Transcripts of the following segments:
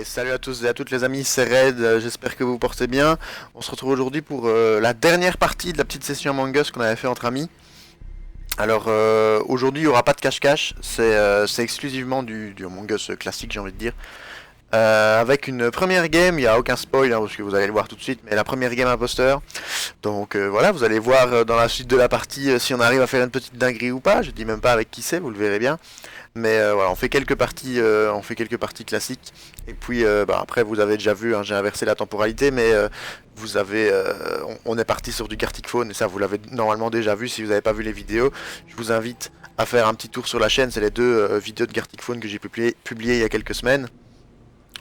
Salut à tous et à toutes les amis, c'est Red, j'espère que vous vous portez bien. On se retrouve aujourd'hui pour la dernière partie de la petite session Among Us qu'on avait fait entre amis. Alors aujourd'hui il n'y aura pas de cache-cache, c'est exclusivement du Among Us classique j'ai envie de dire. Avec une première game, il n'y a aucun spoil hein, parce que vous allez le voir tout de suite, mais la première game imposteur. Donc voilà, vous allez voir dans la suite de la partie si on arrive à faire une petite dinguerie ou pas, je dis même pas avec qui c'est, vous le verrez bien. Mais voilà, on fait quelques parties classiques. Et puis après, vous avez déjà vu, hein, j'ai inversé la temporalité, mais on est parti sur du Gartic Phone et ça, vous l'avez normalement déjà vu si vous n'avez pas vu les vidéos. Je vous invite à faire un petit tour sur la chaîne. C'est les deux vidéos de Gartic Phone que j'ai publiées il y a quelques semaines.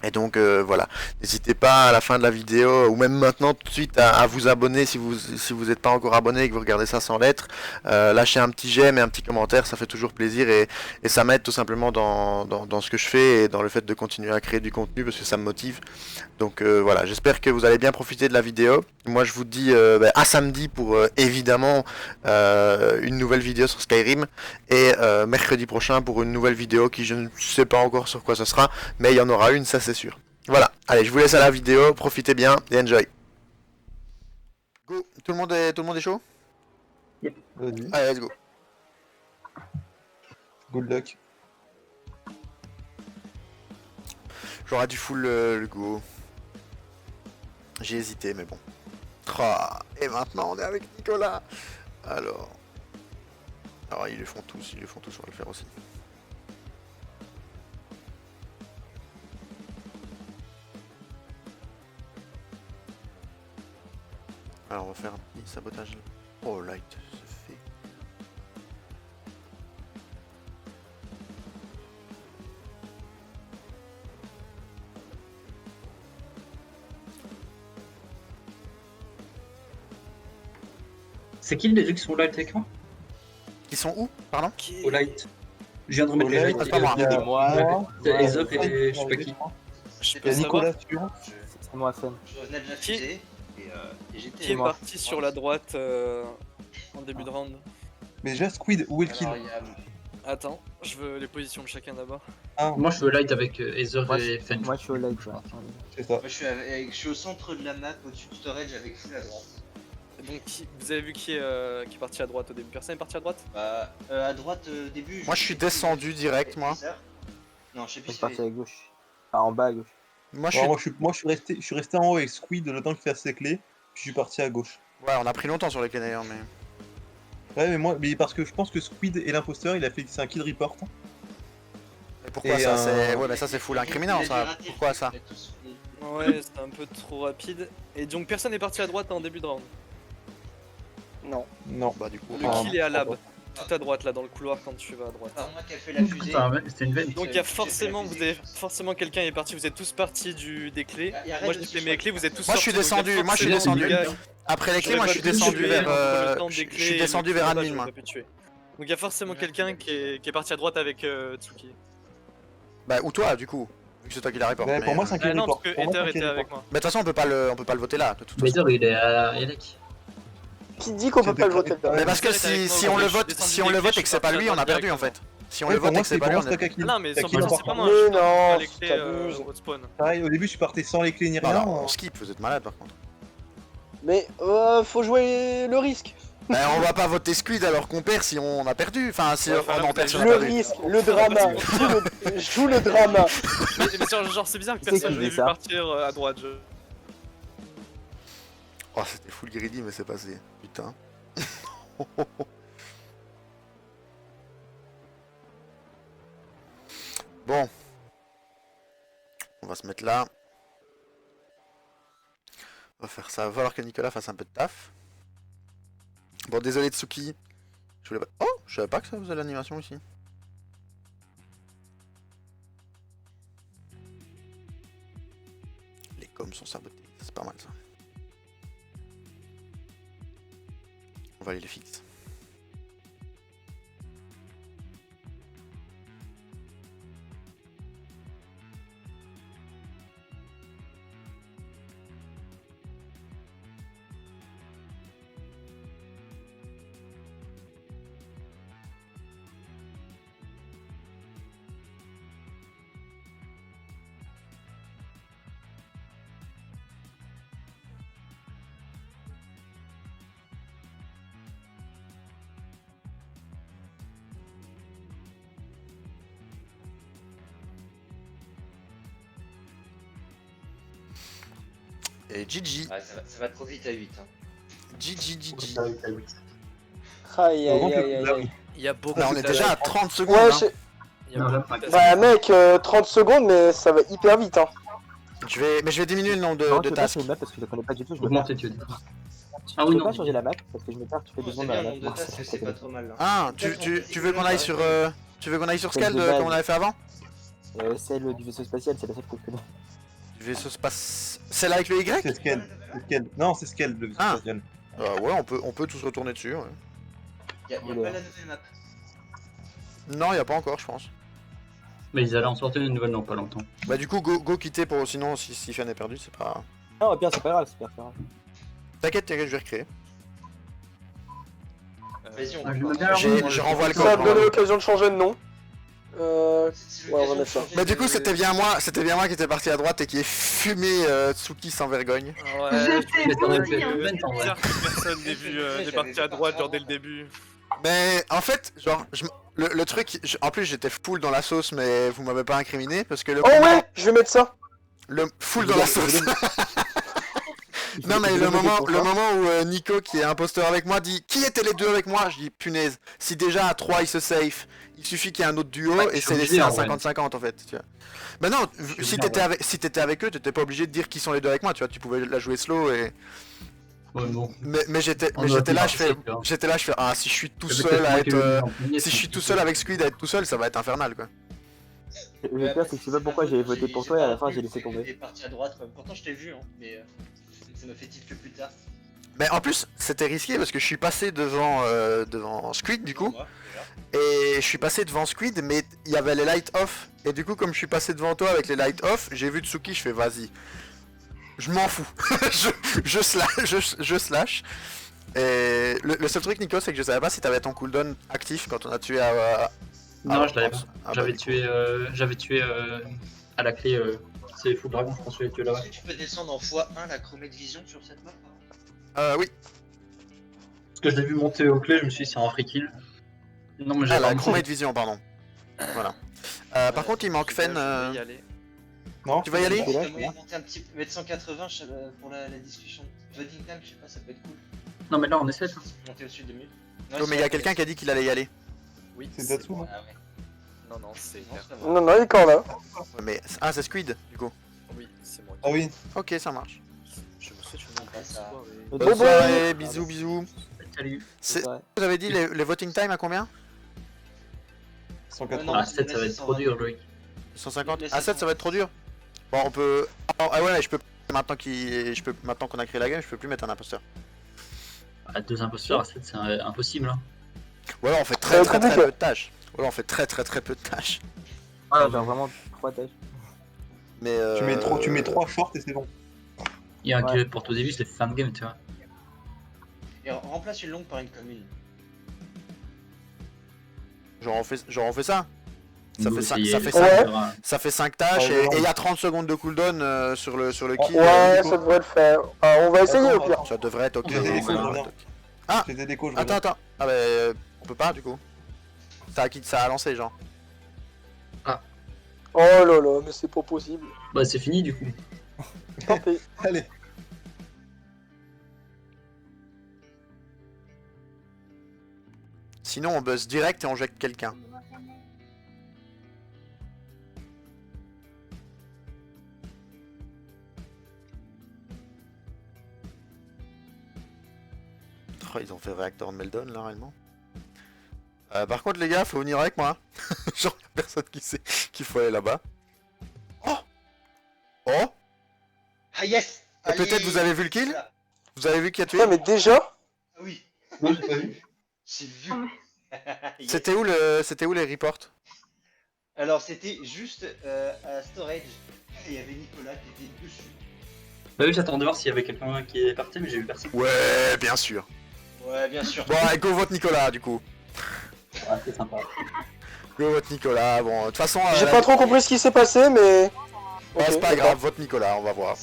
Et donc voilà, n'hésitez pas à la fin de la vidéo ou même maintenant tout de suite à vous abonner si vous n'êtes pas encore abonné et que vous regardez ça sans lettres. Lâchez un petit j'aime et un petit commentaire, ça fait toujours plaisir et ça m'aide tout simplement dans ce que je fais et dans le fait de continuer à créer du contenu parce que ça me motive. Donc voilà, j'espère que vous allez bien profiter de la vidéo. Moi je vous dis à samedi pour évidemment une nouvelle vidéo sur Skyrim et mercredi prochain pour une nouvelle vidéo qui je ne sais pas encore sur quoi ce sera, mais il y en aura une, ça c'est sûr. Voilà, allez, je vous laisse à la vidéo, profitez bien et enjoy. Go, tout le monde est chaud? Yep. Vas-y, Allez, let's go. good luck. J'aurais dû full le go. J'ai hésité, mais bon. Et maintenant on est avec Nicolas. Alors, ils le font tous, on va le faire aussi. Alors on va faire un petit sabotage. Oh light, c'est fait. C'est qui les deux qui sont au light avec moi? Ils sont où? Pardon? Au light. Je viens de remettre Au les light, lights. c'est pas moi. il y a moi, C'est Ezop et je sais pas qui. Je il y peux a savoir Nicolas sur. C'est moi, Sen. je revenais de la Qui- fusée et j'étais Qui est moi. parti sur la droite en début de round? Mais déjà, Squid, où est le kill? Alors, il y a... Attends, je veux les positions de chacun d'abord. Ah, Moi je suis au light avec Ezop Moi, et Fench. Moi, je suis au light. Ouais. c'est ça. Moi, je suis au centre de la map, au-dessus du storage avec full à droite. Donc vous avez vu qui est parti à droite au début? Personne est parti à droite? Bah, à droite, début. Moi, je suis descendu direct, moi. Non, je sais Je plus suis si parti c'est. à gauche. Enfin, en bas à gauche. Moi je Alors, suis... moi, je suis resté en haut avec Squid le temps qu'il fasse ses clés, puis je suis parti à gauche. Ouais, on a pris longtemps sur les clés d'ailleurs, mais... Ouais, mais parce que je pense que Squid est l'imposteur, c'est un kill report. Mais pourquoi Et, ça c'est... Ouais, mais ça c'est full incriminant, Il a ça. dû rater, Pourquoi en fait, ça? il a tous fait. Ouais, c'était un peu trop rapide. Et donc personne n'est parti à droite en début de round. Non. Non. Bah du coup... Le kill est à lab, tout à droite là dans le couloir quand tu vas à droite. Par moi qui a fait la fusée. C'était une veine. Donc il y a forcément, quelqu'un est parti, vous êtes tous partis des clés. Il y a Red Moi j'ai aussi, fait je mes crois. clés, vous êtes tous Moi, je suis sortis, donc il y a descendu, moi, je suis forcément descendu. des gars- Après les clés, moi je suis J'aurais pas pu descendu tuer vers... entre le temps Je des suis clés et descendu le vers combat, admin, j'aurais moi. pas pu tuer. Donc il y a forcément quelqu'un qui est parti à droite avec Tsuki. Bah ou toi du coup, vu que c'est toi qui la reporte. Ouais, mais, pour moi, c'est un kill Ah non, report. parce que Pour moi, c'est un Ether kill était report. avec moi. Mais de toute façon on peut pas le voter là, de toute Mais façon. Ezop il est à Yalek. Qui dit qu'on peut pas le voter? Mais parce que Ether était avec si moi, on le je suis vote, descendu si on des le clés, vote je et que suis c'est pas parti lui, à on a droite perdu en fait. directement. Si on Ouais, le pour vote et moi, que c'est c'est pas pour lui, moi, on c'est est... toi qui a kill. Non mais T'as 100% kill c'est pas moi, Mais je non, les clés t'abuses. au spawn. Pareil, au début, je suis parti sans les clés ni Non, rien. non, on skip, vous êtes malade par contre. Mais faut jouer le risque. Bah on va pas voter Squid alors qu'on perd si on a perdu. Enfin si Ouais, on en perd si on a Le perdu. risque, le drama. Joue le drama. Mais genre c'est bizarre que C'est personne qui n'ait dit vu ça partir à droite. Oh c'était full greedy mais c'est passé. Putain. Bon. On va se mettre là. On va faire ça. Va falloir que Nicolas fasse un peu de taf. Bon désolé Tsuki. Je voulais pas... Oh je savais pas que ça faisait l'animation ici. Les coms sont sabotés. C'est pas mal ça. On va aller les fixer. Et GG. Ouais, ça va trop vite à 8. Hein. GG. Aïe Heureusement aïe que aïe aïe là, aïe. Il y a beaucoup Là, on est déjà à 30 secondes. Ouais, hein. Il y a Non, beaucoup là, de- bah mec, 30 secondes, mais ça va hyper vite, hein. Mais je vais diminuer le nombre Non, de je peux pas tasks. changer de map parce que je ne connais pas du tout. Je me Augmenter, tu veux dire. Ah Je oui, peux non. pas changer la map parce que je me perds toutes les Oh, 2 c'est secondes dans bien la le map. nombre de tasks, c'est pas trop mal. Hein. Ah, Peut-être qu'on tu peut veux qu'on aille sur... Tu veux qu'on aille sur Scald comme on avait fait avant? Celle du vaisseau spatial, c'est la seule que je connais. Du vaisseau space... Celle avec le Y? c'est Scale. Non, c'est Scale, le vaisseau Ah. spatial. Ouais, on peut tous retourner dessus. Ouais. Y'a pas la nouvelle map. Non, y a pas encore, je pense. Mais ils allaient en sortir une nouvelle dans pas longtemps. Bah du coup, go quitter pour... Sinon, si Fan est perdu, c'est pas... Non, au pire, c'est pas grave, c'est pas grave. T'inquiète, je vais recréer. Vas-y, on Ah, va je me voir. mets Je renvoie le Ça va code. me donner l'occasion de changer de nom. C'est Ouais, on va l'occasion mettre de ça. changer Mais du coup, de- c'était bien moi qui était parti à droite et qui est fumé Tsuki sans vergogne. Ouais, Mais t'aurais pu être je event, en vrai. dire que personne n'est parti à droite genre dès le début. Mais en fait, genre, le truc, en plus j'étais full dans la sauce, mais vous m'avez pas incriminé parce que Oh ouais, je vais mettre ça. le full dans la sauce. Non mais le moment où Nico qui est imposteur avec moi dit qui étaient les deux avec moi, je dis punaise, si déjà à 3 ils se safe, il suffit qu'il y ait un autre duo Ouais, et je suis c'est laissé obligé, à en vrai. 50-50 en fait, tu vois. Bah non, suis si obligé, en vrai. t'étais avec eux, t'étais pas obligé de dire qui sont les deux avec moi, tu vois, tu pouvais la jouer slow et... Ouais, bon. Mais j'étais On doit là, je fais... participer, hein. J'étais là, je fais, ah si je suis tout C'est seul peut-être à moi qui être... l'ai mis en premier, Si je c'est suis tout compliqué. seul avec Squid à être tout seul, ça va être infernal quoi. Le pire, c'est que je sais pas pourquoi j'ai voté pour toi et à la fin j'ai laissé T'es tomber. parti à droite, quoi. Pourtant je t'ai vu, hein, mais ça m'a fait tilt que plus tard. Mais en plus, c'était risqué parce que je suis passé devant Squid du coup. Moi, déjà. Et je suis passé devant Squid, mais il y avait les lights off. Et du coup, comme je suis passé devant toi avec les lights off, j'ai vu Tsuki, je fais vas-y. Je m'en fous. je slash. Et le seul truc, Nico, c'est que je savais pas si t'avais ton cooldown actif quand on a tué à... Non, je l'avais pas. Ah, bah, J'avais du coup. tué à la clé. C'est Full Dragon, je pense que je l'ai tué là-bas. Est-ce que tu peux descendre en x1 la chromate vision sur cette map? Oui. Parce que je l'ai vu monter aux clés, je me suis dit c'est un free kill. Non, mais j'ai Ah, la vraiment- chromate vision, pardon. Voilà. Par contre, il manque Fen. Je vais y aller. Non, Tu vas y aller? Je là, vais monter un petit mettre 180 pour la discussion. Voting time, je sais pas, ça peut être cool. Non, mais là on essaie. Monter au-dessus de 2000. Oh, mais il y a quelqu'un qui a dit qu'il allait y aller. Oui, C'est Datsu, hein. Ah ouais, Non, non, c'est... non, ça va. Non, non, il est quand là. Mais... Ah, c'est Squid, du coup. Oui, c'est moi. Ah oui, Ok, ça marche. Je vous souhaite une bonne Ça. soirée. Bonne Bonne soirée. soirée, bisous, bisous. Salut. C'est- Ouais. Vous avez dit les voting time à combien? 180. Non, Ah, 7, ça va être trop dur, Loïc. 150? Mais Ah, 7, ça va être trop dur. Bon, on peut... Ah ouais, je peux... Maintenant qu'on a créé la game, je peux plus mettre un imposteur. À 2 imposteurs, à 7, c'est impossible. Hein. Ou alors on fait Ça très va très être très compliqué. peu de tâches. Ou alors on fait très peu de tâches. Ah, genre vraiment 3 tâches. Mais Tu mets 3 shorts et c'est bon. Il y a un Ouais. qui porte au début, c'est fin de game, tu vois. Et remplace une longue par une commune. Genre on fait ça. Ça Nous, fait cinq- essayer ça de fait faire cinq. un- Ça fait 5 tâches Ah, et ouais. il y a 30 secondes de cooldown sur le kill. Ouais, Nico. ça devrait le faire. Ah, on va essayer au pire. Ça devrait être ok. J'ai des Ouais, décos, je ouais. reviens. Ah. J'ai des décos, je Attends, reviens. attends. Ah bah on peut pas du coup. Ça a lancé genre. Oh là là, mais c'est pas possible. Bah, c'est fini du coup. Tant pis. Allez. Sinon on buzz direct et on jette quelqu'un. Oh, ils ont fait réacteur de Meldon là réellement. Par contre les gars, faut venir avec moi. Genre y'a personne qui sait qu'il faut aller là-bas. Oh. Oh. Ah yes! Et peut-être Allez, vous avez vu le kill? ça. Vous avez vu qui a tué? Ouais, mais déjà. Ah oui, Non, j'ai pas vu. j'ai vu. Yes. C'était où les reports? Alors c'était juste à storage. Il y avait Nicolas qui était dessus. Bah oui, j'attendais de voir s'il y avait quelqu'un qui est parti, mais j'ai vu personne. Ouais, bien sûr. Ouais, bien sûr. Bon, allez, go vote Nicolas du coup. Ouais, c'est sympa. Go vote Nicolas. Bon, de toute façon. J'ai pas trop compris ce qui s'est passé, mais. Ouais, c'est Ok, pas d'accord. grave, vote Nicolas, on va voir.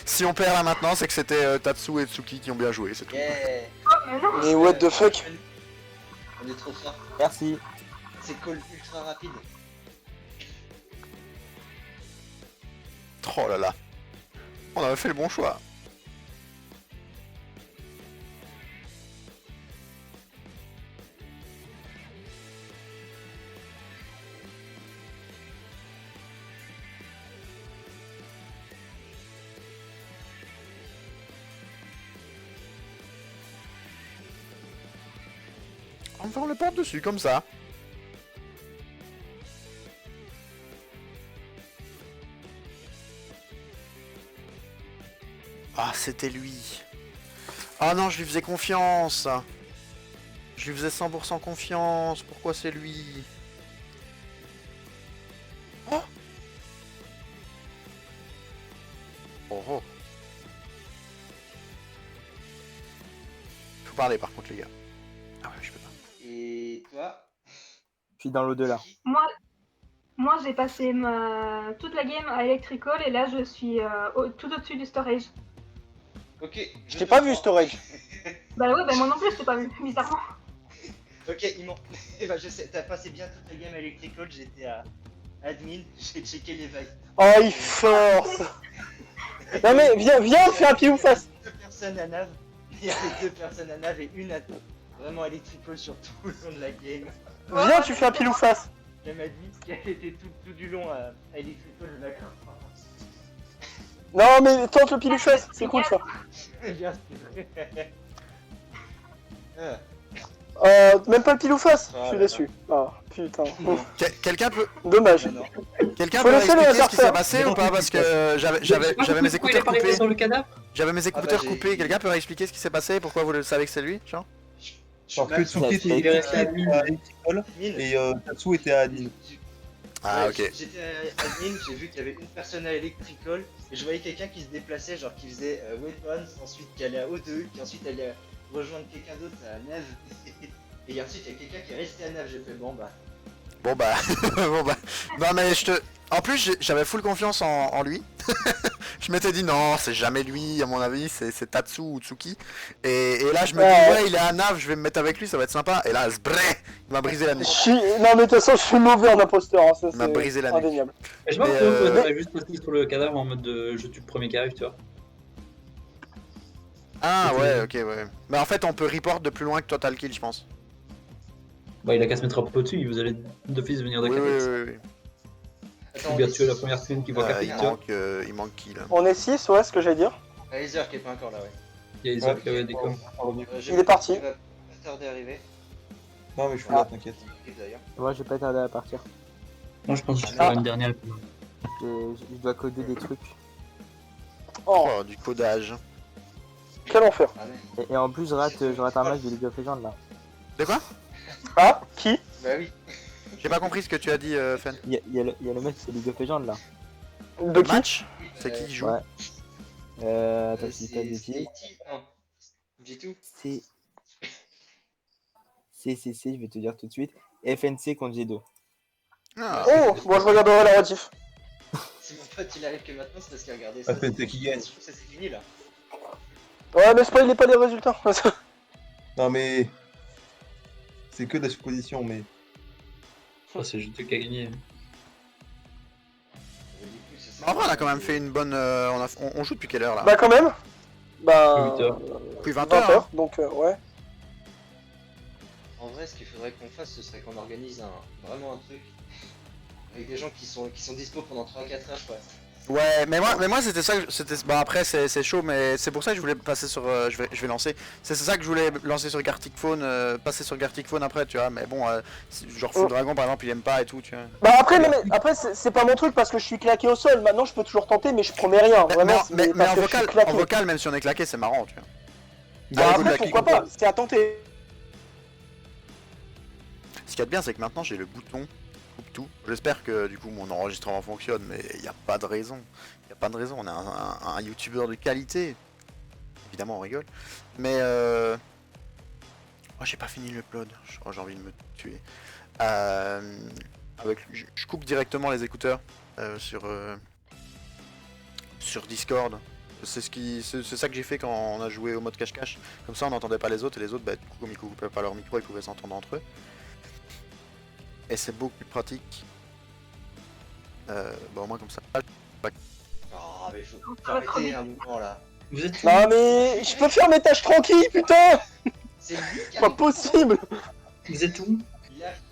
si on perd là maintenant, c'est que c'était Tatsu et Tsuki qui ont bien joué, c'est tout. Yeah. Mais what the fuck? On est trop fort. Merci. C'est call ultra rapide. Oh là là. On avait fait le bon choix. Enfin, on le porte dessus, comme ça. Ah, c'était lui. Ah non, je lui faisais confiance. Je lui faisais 100% confiance. Pourquoi c'est lui? Oh. Oh oh. Faut parler par contre les gars. Ah ouais, je peux pas. Et toi? Je suis dans l'au-delà. Moi j'ai passé toute la game à Electrical et là je suis tout au-dessus du storage. Ok. Je t'ai pas vu, Storage. Bah ouais, bah moi non plus je t'ai pas vu, bizarrement. Ok, ils m'ont. Eh ben, je sais, t'as passé bien toute la game à Electrical, j'étais à admin, j'ai checké les vagues. Oh, il force. Non mais viens, fais un pied ou face. Deux personnes à nav, il y avait deux personnes à nav et une à vraiment Electrical sur tout le long de la game. Viens, tu fais un pile ou face. Elle m'a dit qu'elle était tout du long à Electrical, je la crains. Non mais tente le pile ou face, c'est cool ça. Bien sûr. Même pas le pile ou face, Ah je suis là déçu. Ah putain. Quelqu'un peut, Dommage. quelqu'un Faut peut laisser le expliquer ce hasard qui s'est faire. passé ou pas? Parce que j'avais mes écouteurs coupés. sur le cadavre. J'avais mes écouteurs j'ai- coupés. Quelqu'un peut expliquer ce qui s'est passé? Pourquoi vous le savez que c'est lui, genre? Parce que Tsuki était j'ai vérifié à admin. Electrical et Tatsu était à admin. Ah Ouais, ok. J'étais à admin, j'ai vu qu'il y avait une personne à Electrical et je voyais quelqu'un qui se déplaçait, genre qui faisait Weapons, ensuite qui allait à O2, qui ensuite allait rejoindre quelqu'un d'autre à Nav. Et ensuite il y a quelqu'un qui est resté à Nav, j'ai fait bon bah. Bon bah, bon bah, non mais en plus j'avais full confiance en lui. Je m'étais dit non, c'est jamais lui à mon avis, c'est Tatsu ou Tsuki. Et là je me dis ouais il est à Nav, je vais me mettre avec lui, ça va être sympa. Et là sbré, il m'a brisé la nuit. Non mais de toute façon je suis mauvais en imposteur, hein, ça Il m'a c'est brisé la nuit. indéniable. Je sais pas Mais, pourquoi on a juste passé sur le cadavre en mode je tue le premier qui arrive, tu vois. Ah Ok. ouais ok ouais. Mais en fait on peut report de plus loin que toi t'as le kill je pense. Bah il a qu'à se mettre un peu au-dessus, vous allez d'office venir de Oui oui capite. oui. Attends, Ou bien tuer la première scène qui voit capite, tu vois. Il manque qui là? On est 6, ouais, ce que j'allais dire. Laser qui est pas encore là, ouais. Il y a Isaac qui avait des coms. Je Il est parti. Il va pas tarder à arriver. Non mais je suis là, t'inquiète. Il arrive d'ailleurs. Moi, j'ai pas tardé à partir. Moi je pense que je vais faire une dernière. Je dois coder des trucs. Oh, Oh du codage. quel enfer. Ah mais. Et en plus, je rate un match de League of Legends là. De quoi? Ah, qui? Bah oui. J'ai pas compris ce que tu as dit Fen. Il y a le mec de League of Legends là. De qui? Match? C'est qui qui joue? Ouais. Attends, si je dis pas de bêtises. T. Non. Dis tout. C'est, je vais te dire tout de suite. FNC contre G2. Ah. Oh, bon je regarderai la rediff. Si mon pote il arrive que maintenant, c'est parce qu'il a regardé Ah, ça. FNC qui gagne. Je trouve que ça c'est fini là. Ouais mais spoilez pas les résultats. Non mais... C'est que de la supposition, mais... Oh, c'est juste qui a gagné. En vrai on a quand même fait une bonne... on joue depuis quelle heure là? Bah quand même. Bah... 8 heures. Depuis 20 20 heures. heures, donc ouais. En vrai, ce qu'il faudrait qu'on fasse, ce serait qu'on organise vraiment un truc avec des gens qui sont dispo pendant 3-4 heures quoi. Ouais, mais moi c'était ça, bon après c'est chaud, mais c'est pour ça que je voulais passer sur, je vais lancer, c'est ça que je voulais lancer sur Gartic Phone, passer sur Gartic Phone après, tu vois, mais bon, genre Full Dragon par exemple il aime pas et tout, tu vois. Bah après, non, mais après c'est pas mon truc parce que je suis claqué au sol. Maintenant je peux toujours tenter mais je promets rien. Vraiment, Mais parce en que je suis vocal, claqué. même si on est claqué, c'est marrant, tu vois. Bah Allez, après good luck. pourquoi pas, c'est à tenter. Ce qu'il y a de bien, c'est que maintenant j'ai le bouton coupe tout. J'espère que du coup mon enregistrement fonctionne, mais il n'y a pas de raison. Il n'y a pas de raison, on a un youtubeur de qualité. Évidemment on rigole. Mais oh, j'ai pas fini l'upload, j'ai envie de me tuer. Je coupe directement les écouteurs sur Discord. C'est ça que j'ai fait quand on a joué au mode cache-cache. Comme ça on n'entendait pas les autres et les autres, bah, du coup, comme ils coupaient pas leur micro, ils pouvaient s'entendre entre eux. Et c'est beaucoup plus pratique. Bah au moins comme ça. Oh, mais faut arrêter un moment là. Vous êtes Non mais je peux faire mes tâches tranquilles, putain. C'est lui qui Pas possible. Vous êtes où?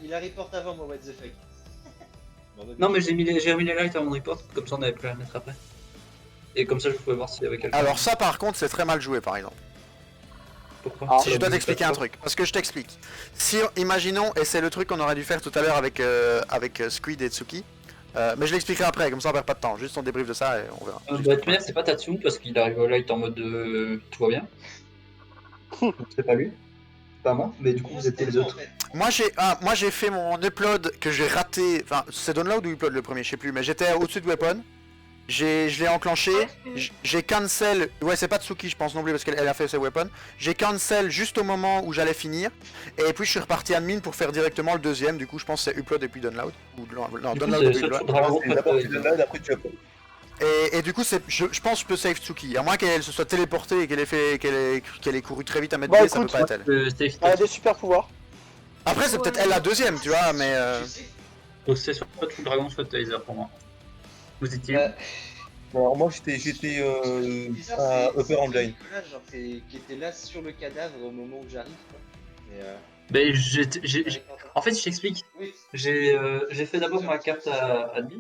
Il a report avant moi, what the fuck. Non mais j'ai remis les lights à mon report, comme ça on avait plus à la mettre après. Et comme ça je pouvais voir s'il y avait quelqu'un. Alors ça par contre c'est très mal joué par exemple. Pourquoi Ah, Si je dois t'expliquer un truc, parce que je t'explique. Si, imaginons, et c'est le truc qu'on aurait dû faire tout à l'heure avec Squid et Tsuki, mais je l'expliquerai après, comme ça on perd pas de temps, juste on débrief de ça et on verra. Bah, de toute manière, c'est pas Tatsu parce qu'il arrive au light en mode tout va bien. Donc c'est pas lui. C'est pas moi. Mais du coup, Comment vous étiez les c'était en autres. fait Moi j'ai fait mon upload que j'ai raté, enfin c'est download ou upload le premier, je sais plus, mais j'étais au-dessus de Weapon, je l'ai enclenché, j'ai cancel, ouais c'est pas Tsuki je pense non plus parce qu'elle a fait ses weapons, j'ai cancel juste au moment où j'allais finir, et puis je suis reparti admin pour faire directement le deuxième, du coup je pense que c'est upload et puis download, ou non Du coup, download et c'est puis soit upload. Dragon C'est d'abord tu downloads, après tu uploads. Et du coup je pense que je peux save Tsuki, à moins qu'elle se soit téléportée et qu'elle ait couru très vite à mettre Bah, B, ça peut écoute, pas être elle. Elle a des super pouvoirs. Après c'est peut-être elle la deuxième tu vois, mais Tu sais, Donc c'est soit Full Dragon, soit Taser pour moi. Vous étiez où bah, Alors moi j'étais bizarre, à c'est Upper Engine. Nicolas, genre, qui était là sur le cadavre au moment où j'arrive, quoi. Mais Ben, avec Quentin. En fait, je t'explique. Oui, J'ai fait d'abord ma carte à admin.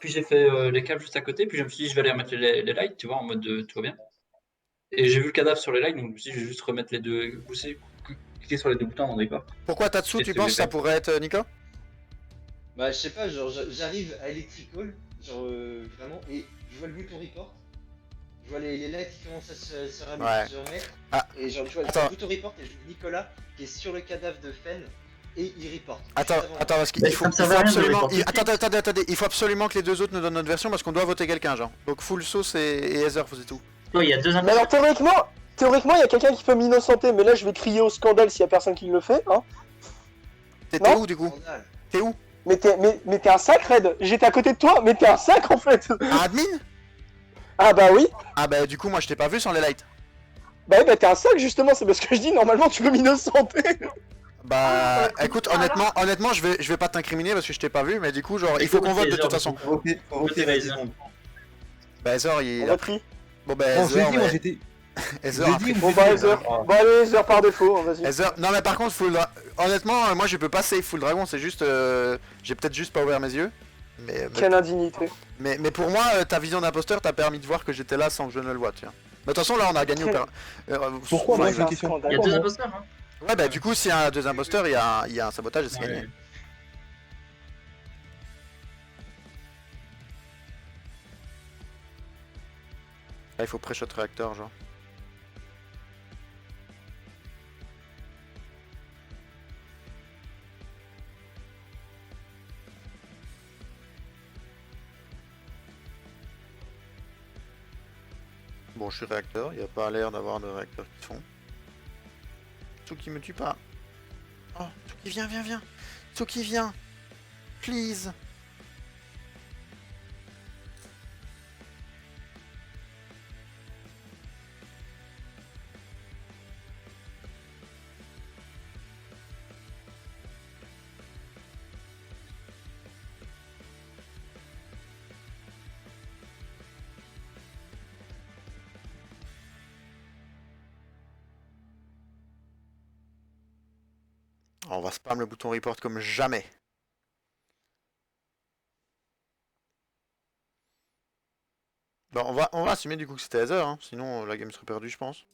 Puis j'ai fait les câbles juste à côté. Puis je me suis dit, je vais aller remettre les lights, tu vois, en mode tout va bien. Et j'ai vu le cadavre sur les lights, donc je me suis dit, je vais juste remettre les deux. Cliquer sur les deux boutons dans le report. pourquoi Tatsu Et tu c'est penses que ça fait. pourrait être Nico? bah je sais pas, genre j'arrive à Electrical, genre vraiment, et je vois le bouton report, je vois les lights qui commencent à se Ouais. se remettre, Ah. et genre je vois Attends. le bouton report et je vois Nicolas qui est sur le cadavre de Fen, et il report. Attends, Juste avant moi. parce qu'il Mais faut, ça me servait à rien de absolument. reporter. Attendez, il faut absolument que les deux autres nous donnent notre version parce qu'on doit voter quelqu'un, genre. Donc Full Sauce et Heather, vous êtes tout. Non, il y a deux Mais alors théoriquement, il y a quelqu'un qui peut m'innocenter, mais là je vais crier au scandale s'il y a personne qui le fait, hein. T'étais Non. où du coup? Scandale. T'es où? Mais t'es un sac, Red. J'étais à côté de toi, mais t'es un sac en fait. À admin? Ah bah oui. Ah bah du coup moi je t'ai pas vu sans les lights. Bah oui, bah t'es un sac justement, c'est parce que je dis normalement tu peux m'innocenter. Bah Ah, écoute, alors honnêtement je vais pas t'incriminer parce que je t'ai pas vu, mais du coup genre il faut qu'on vote de toute façon. Faut voter la seconde. Bah Heather il On a a pris. Bon bah Non, je l'ai Heather, dit, moi mais- j'étais. Heather Je a l'ai dit, pris- Bon bah Heather. Bon allez Heather par défaut, hein, vas-y. Heather- Non mais par contre honnêtement moi je peux pas save Full Dragon, c'est juste j'ai peut-être juste pas ouvert mes yeux. Quelle indignité. Mais pour moi, ta vision d'imposteur t'a permis de voir que j'étais là sans que je ne le voie, tiens. Mais de toute façon, là, on a gagné au père. Pourquoi moi ouais, j'ai une question. Il y a deux imposteurs, hein. ouais, bah du coup, s'il y a deux imposteurs, il y a un sabotage et c'est gagné. Ouais. Là, il faut pré-shot réacteur, genre. Bon, je suis réacteur, il n'y a pas l'air d'avoir de réacteurs qui font. Tsuki me tue pas. Oh, Tsuki, viens. Tsuki, viens. Please. On va spam le bouton report comme jamais. Bon, on va assumer du coup que c'était Heather, hein. Sinon la game serait perdue, je pense.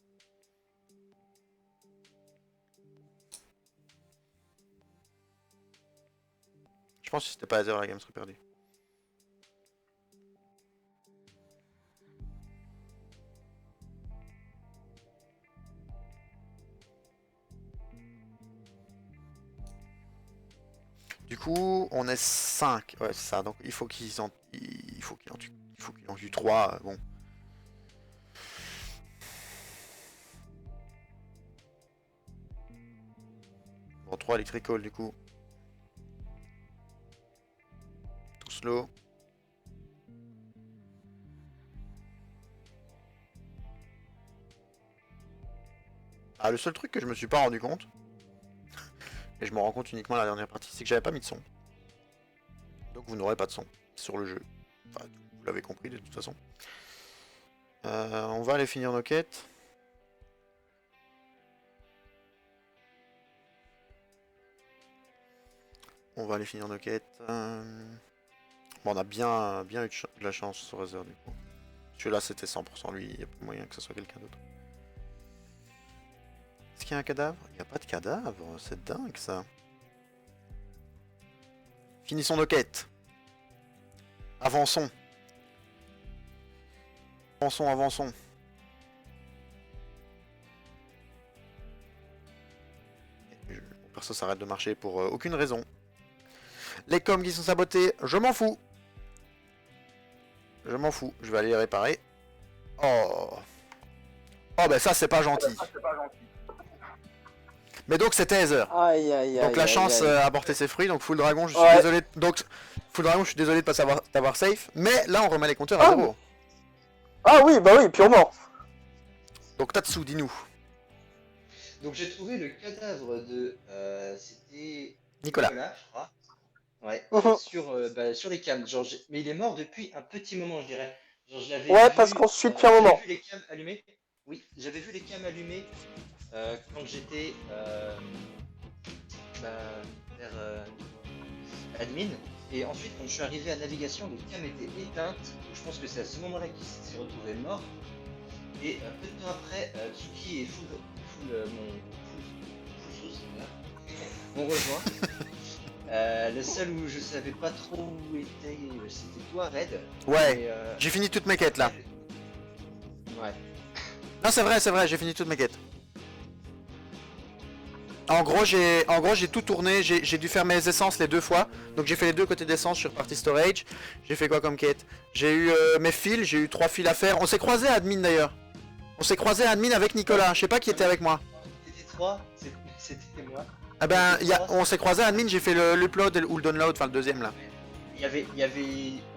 Je pense que si c'était pas Heather, la game serait perdue. Du coup, on est 5. Ouais, c'est ça. Donc il faut qu'il en tue. Il faut qu'il en tue 3. Bon. Bon, 3 électrical du coup. Tout slow. Ah, le seul truc que je me suis pas rendu compte, et je me rends compte uniquement à la dernière partie, c'est que j'avais pas mis de son. Donc vous n'aurez pas de son sur le jeu. Enfin, vous l'avez compris de toute façon. On va aller finir nos quêtes. On va aller finir nos quêtes. Bon, on a bien eu de la chance sur Razer du coup. Celui-là c'était 100% lui, il n'y a pas moyen que ce soit quelqu'un d'autre. qu'il y a un cadavre? Il n'y a pas de cadavre, c'est dingue ça. Finissons nos quêtes. Avançons. Avançons, avançons. Mon perso s'arrête de marcher pour aucune raison. Les coms qui sont sabotés, je m'en fous. Je m'en fous, je vais aller les réparer. Oh. Oh bah ça c'est pas gentil. Mais donc c'était Heather. Aïe aïe aïe. Donc la aïe, chance aïe. a porté ses fruits, donc Full Dragon je suis Ouais. désolé. Donc Full Dragon je suis désolé de pas savoir t'avoir safe. Mais là on remet les compteurs à Ah. zéro. Ah oui, bah oui, purement. Donc Tatsu, dis-nous. Donc j'ai trouvé le cadavre de. C'était. Nicolas. je crois. Ouais. Mhm. Sur les cams. Genre, mais il est mort depuis un petit moment, je dirais. Genre, je l'avais Ouais, vu, parce qu'on se suit depuis un moment. J'avais vu les cams allumées. Oui, j'avais vu les cams allumées quand j'étais vers admin. Et ensuite, quand je suis arrivé à navigation, les cams étaient éteintes. Donc, je pense que c'est à ce moment-là qu'il s'est retrouvé mort. Et peu de temps après, Tsuki et m'ont rejoint. Le seul où je savais pas trop où était, c'était toi, Red. Ouais, Et, j'ai fini toutes mes quêtes là. Ouais. Non c'est vrai, j'ai fini toutes mes quêtes. En gros j'ai tout tourné, j'ai dû faire mes essences les deux fois. Donc j'ai fait les deux côtés d'essence, je suis reparti storage. J'ai fait quoi comme quête? J'ai eu mes fils, j'ai eu 3 fils à faire. On s'est croisé à admin d'ailleurs. On s'est croisé à admin avec Nicolas, je sais pas qui était avec moi. C'était 3, c'était moi. Ah ben on s'est croisé à admin, j'ai fait l'upload ou le download, enfin le deuxième là. Il y avait,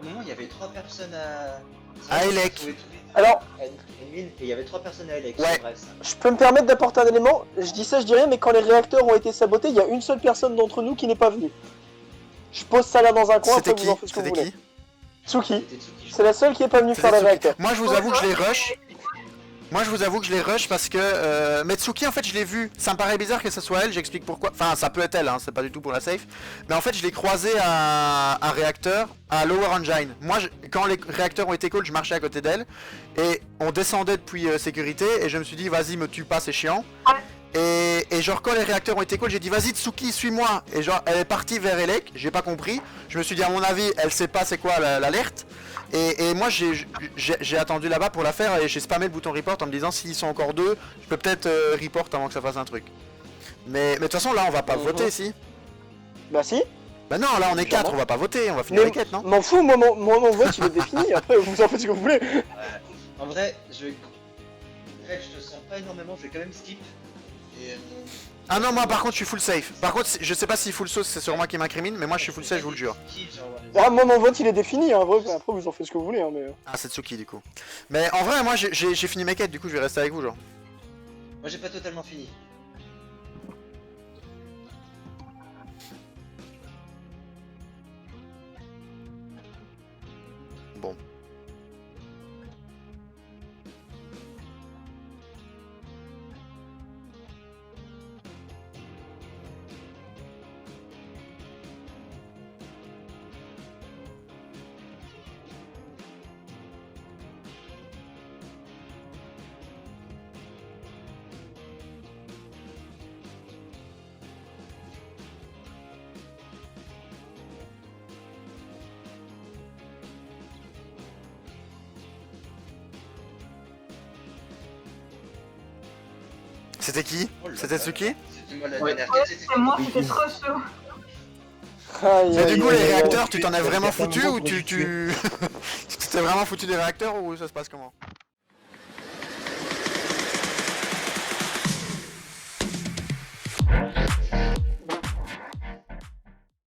au moment il y avait 3 personnes à... À Elec. Alors, Et il y avait 3 personnes à Elec, Ouais. c'est vrai ça. je peux me permettre d'apporter un élément. Je dis ça, je dis rien, mais quand les réacteurs ont été sabotés, il y a une seule personne d'entre nous qui n'est pas venue. Je pose ça là dans un coin, C'était après qui? vous en faites ce que vous C'était voulez. qui? Tsuki. C'était Tsuki, je C'est la seule qui est pas venue faire les C'était Tsuki. réacteurs. Moi je vous avoue que je les rush. Moi je vous avoue que je les rush parce que Metsuki en fait je l'ai vu, ça me paraît bizarre que ce soit elle, j'explique pourquoi, enfin ça peut être elle, hein, c'est pas du tout pour la safe, mais en fait je l'ai croisé à un réacteur à Lower Engine. Moi quand les réacteurs ont été call, je marchais à côté d'elle et on descendait depuis sécurité et je me suis dit vas-y me tue pas c'est chiant. Et genre quand les réacteurs ont été call, j'ai dit vas-y Tsuki suis-moi et genre elle est partie vers Elec, j'ai pas compris, je me suis dit à mon avis elle sait pas c'est quoi l'alerte. Et moi j'ai attendu là-bas pour la faire et j'ai spammé le bouton report en me disant s'ils sont encore 2, je peux peut-être report avant que ça fasse un truc. Mais de toute façon là on va pas voter si. Bah si. Bah non là on est 4, Clairement. on va pas voter, on va finir Mais les quêtes non? m'en fous, moi mon vote il est défini, après vous en faites ce que vous voulez. En vrai, Red, je te sens pas énormément, je vais quand même skip. Et, Ah non moi par contre je suis full safe. Par contre je sais pas si full sauce c'est sur moi qui m'incrimine mais moi je suis full safe je vous le jure. Ah, moi mon vote il est défini, hein. Après vous en faites ce que vous voulez. Hein, mais... Ah c'est Tsuki du coup. Mais en vrai moi j'ai fini mes quêtes du coup je vais rester avec vous genre. Moi j'ai pas totalement fini. Bon. C'était qui? Oh là C'était là. Tsuki? C'était moi la Ouais. dernière Ouais, quête, c'était c'est moi, c'était trop chaud. Aïe, Mais du aïe, coup aïe, les aïe, réacteurs tu t'en as vraiment Il y a foutu plein de ou gens qui tu t'es vraiment foutu des réacteurs ou ça se passe comment?